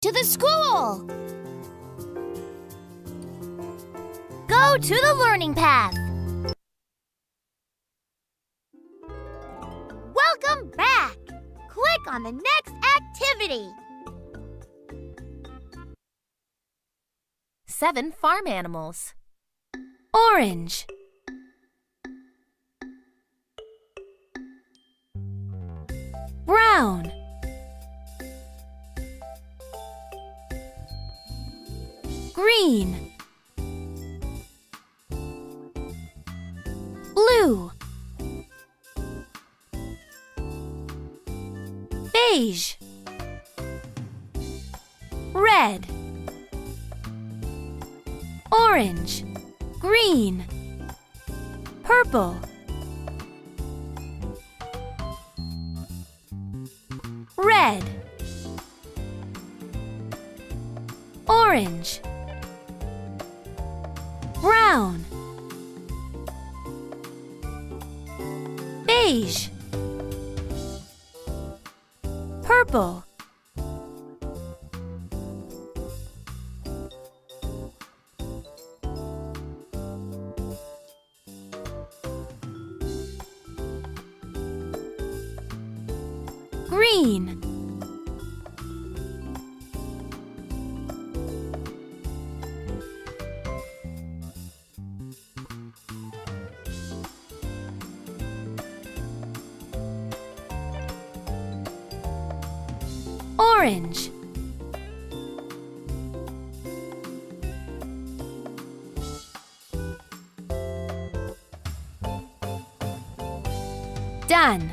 to the school. Go to the learning path. Welcome back. Click on the next activity. 7 farm animals. Orange, brown, green, blue, beige, red, orange, green, purple, red, orange, brown, beige, purple, green, orange, done.